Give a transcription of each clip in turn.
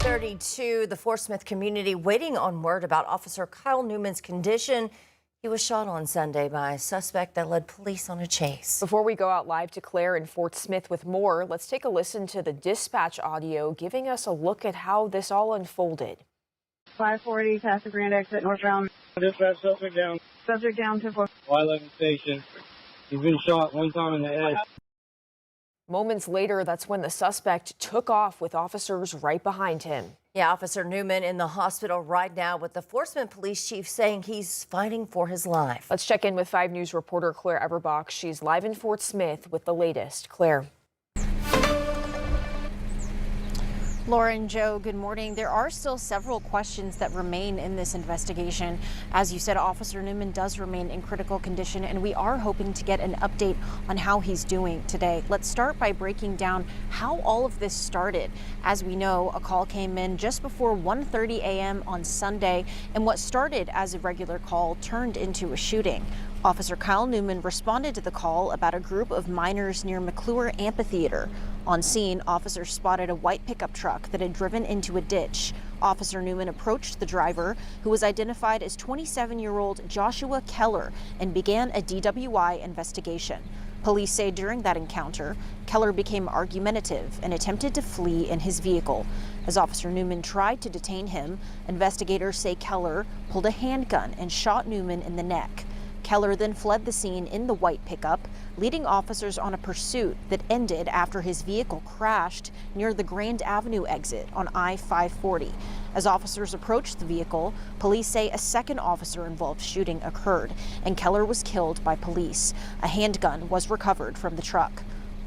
32, the Fort Smith community waiting on word about Officer Kyle Newman's condition. He was shot on Sunday by a suspect that led police on a chase. Before we go out live to Claire in Fort Smith with more, let's take a listen to the dispatch audio giving us a look at how this all unfolded. 540 past the Grand exit northbound. Dispatch, subject down. Subject down to Y11 station. He's been shot one time in the head. Moments later, that's when the suspect took off with officers right behind him. Yeah, Officer Newman in the hospital right now with the Fort Smith police chief saying he's fighting for his life. Let's check in with 5 News reporter Claire Everbach. She's live in Fort Smith with the latest. Claire. Lauren, Joe, good morning. There are still several questions that remain in this investigation. As you said, Officer Newman does remain in critical condition, and we are hoping to get an update on how he's doing today. Let's start by breaking down how all of this started. As we know, a call came in just before 1:30 a.m. on Sunday, and what started as a regular call turned into a shooting. Officer Kyle Newman responded to the call about a group of minors near McClure Amphitheater. On scene, officers spotted a white pickup truck that had driven into a ditch. Officer Newman approached the driver, who was identified as 27-year-old Joshua Keller, and began a DWI investigation. Police say during that encounter, Keller became argumentative and attempted to flee in his vehicle. As Officer Newman tried to detain him, investigators say Keller pulled a handgun and shot Newman in the neck. Keller then fled the scene in the white pickup, leading officers on a pursuit that ended after his vehicle crashed near the Grand Avenue exit on I-540. As officers approached the vehicle, police say a second officer-involved shooting occurred, and Keller was killed by police. A handgun was recovered from the truck.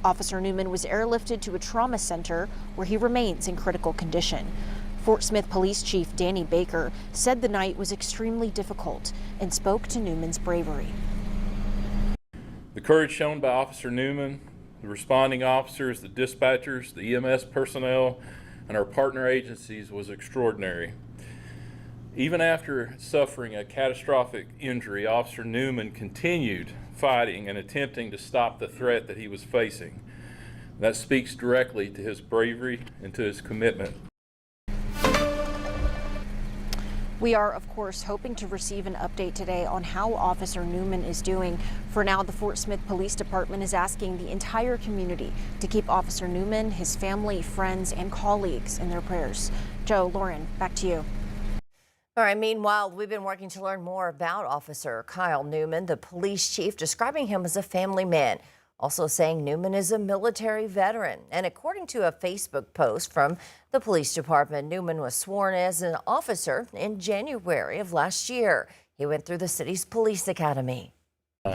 Officer Newman was airlifted to a trauma center where he remains in critical condition. Fort Smith Police Chief Danny Baker said the night was extremely difficult and spoke to Newman's bravery. The courage shown by Officer Newman, the responding officers, the dispatchers, the EMS personnel, and our partner agencies was extraordinary. Even after suffering a catastrophic injury, Officer Newman continued fighting and attempting to stop the threat that he was facing. That speaks directly to his bravery and to his commitment. We are, of course, hoping to receive an update today on how Officer Newman is doing. For now, the Fort Smith Police Department is asking the entire community to keep Officer Newman, his family, friends, and colleagues in their prayers. Joe, Lauren, back to you. All right, meanwhile, we've been working to learn more about Officer Kyle Newman, the police chief, describing him as a family man. Also saying Newman is a military veteran. And according to a Facebook post from the police department, Newman was sworn as an officer in January of last year. He went through the city's police academy.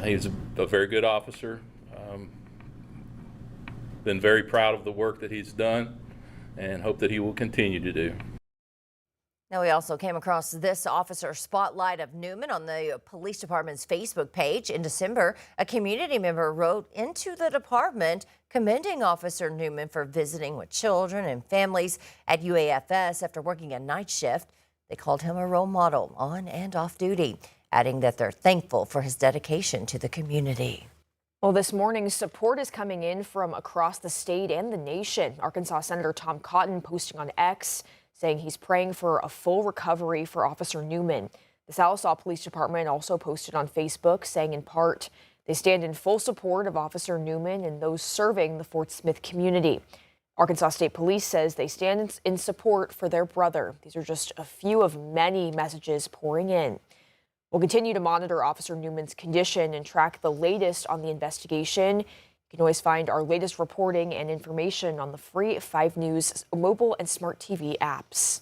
He's a very good officer. Been very proud of the work that he's done and hope that he will continue to do. Now, we also came across this officer spotlight of Newman on the police department's Facebook page. In December, a community member wrote into the department commending Officer Newman for visiting with children and families at UAFS after working a night shift. They called him a role model on and off duty, adding that they're thankful for his dedication to the community. Well, this morning, support is coming in from across the state and the nation. Arkansas Senator Tom Cotton posting on X, saying he's praying for a full recovery for Officer Newman. The Sallisaw Police Department also posted on Facebook, saying in part, they stand in full support of Officer Newman and those serving the Fort Smith community. Arkansas State Police says they stand in support for their brother. These are just a few of many messages pouring in. We'll continue to monitor Officer Newman's condition and track the latest on the investigation. You can always find our latest reporting and information on the free 5 News mobile and smart TV apps.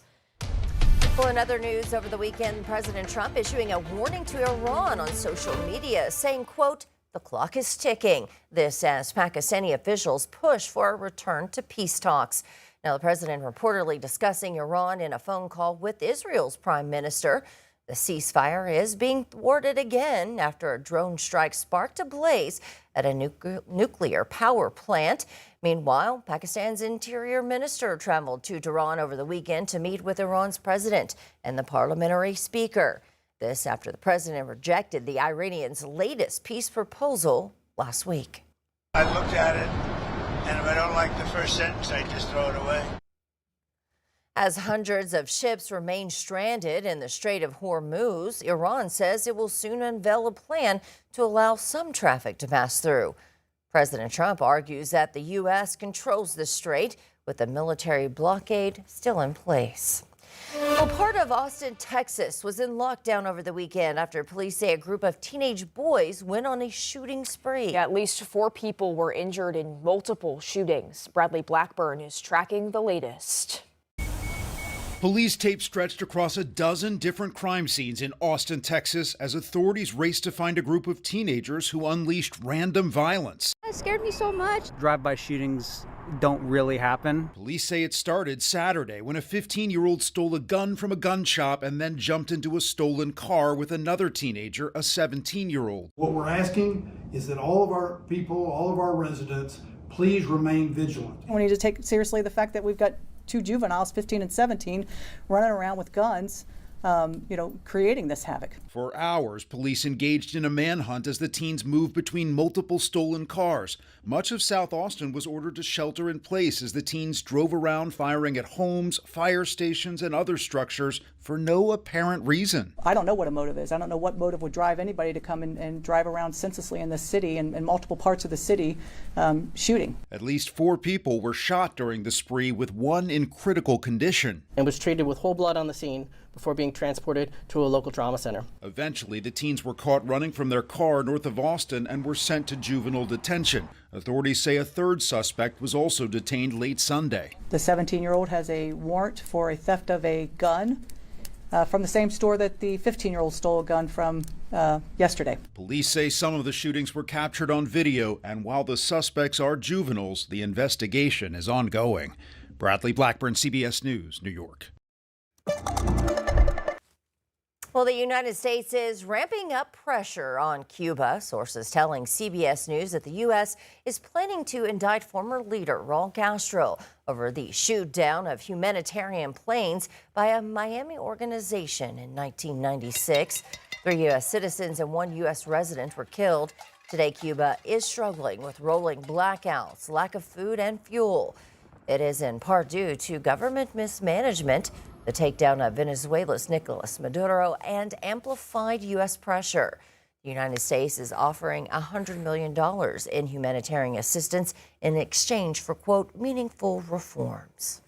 Well, in other news over the weekend, President Trump issuing a warning to Iran on social media, saying, quote, the clock is ticking. This as Pakistani officials push for a return to peace talks. Now, the president reportedly discussing Iran in a phone call with Israel's prime minister. The ceasefire is being thwarted again after a drone strike sparked a blaze at a nuclear power plant. Meanwhile, Pakistan's interior minister traveled to Tehran over the weekend to meet with Iran's president and the parliamentary speaker. This after the president rejected the Iranians' latest peace proposal last week. I looked at it, and if I don't like the first sentence, I just throw it away. As hundreds of ships remain stranded in the Strait of Hormuz, Iran says it will soon unveil a plan to allow some traffic to pass through. President Trump argues that the U.S. controls the strait, with the military blockade still in place. Well, part of Austin, Texas was in lockdown over the weekend after police say a group of teenage boys went on a shooting spree. At least 4 people were injured in multiple shootings. Bradley Blackburn is tracking the latest. Police tape stretched across a dozen different crime scenes in Austin, Texas, as authorities raced to find a group of teenagers who unleashed random violence. It scared me so much. Drive-by shootings don't really happen. Police say it started Saturday when a 15-year-old stole a gun from a gun shop and then jumped into a stolen car with another teenager, a 17-year-old. What we're asking is that all of our people, all of our residents, please remain vigilant. We need to take seriously the fact that we've got 2 juveniles, 15 and 17, running around with guns, creating this havoc. For hours, police engaged in a manhunt as the teens moved between multiple stolen cars. Much of South Austin was ordered to shelter in place as the teens drove around firing at homes, fire stations, and other structures for no apparent reason. I don't know what a motive is. I don't know what motive would drive anybody to come and drive around senselessly in this city and in multiple parts of the city shooting. At least 4 people were shot during the spree, with one in critical condition. And was treated with whole blood on the scene before being transported to a local trauma center. Eventually, the teens were caught running from their car north of Austin and were sent to juvenile detention. Authorities say a third suspect was also detained late Sunday. The 17-year-old has a warrant for a theft of a gun from the same store that the 15-year-old stole a gun from yesterday. Police say some of the shootings were captured on video, and while the suspects are juveniles, the investigation is ongoing. Bradley Blackburn, CBS News, New York. Well, the United States is ramping up pressure on Cuba. Sources telling CBS News that the U.S. is planning to indict former leader Raul Castro over the shoot down of humanitarian planes by a Miami organization in 1996. 3 U.S. citizens and 1 U.S. resident were killed. Today, Cuba is struggling with rolling blackouts, lack of food and fuel. It is in part due to government mismanagement, the takedown of Venezuela's Nicolas Maduro, and amplified U.S. pressure. The United States is offering $100 million in humanitarian assistance in exchange for, quote, meaningful reforms.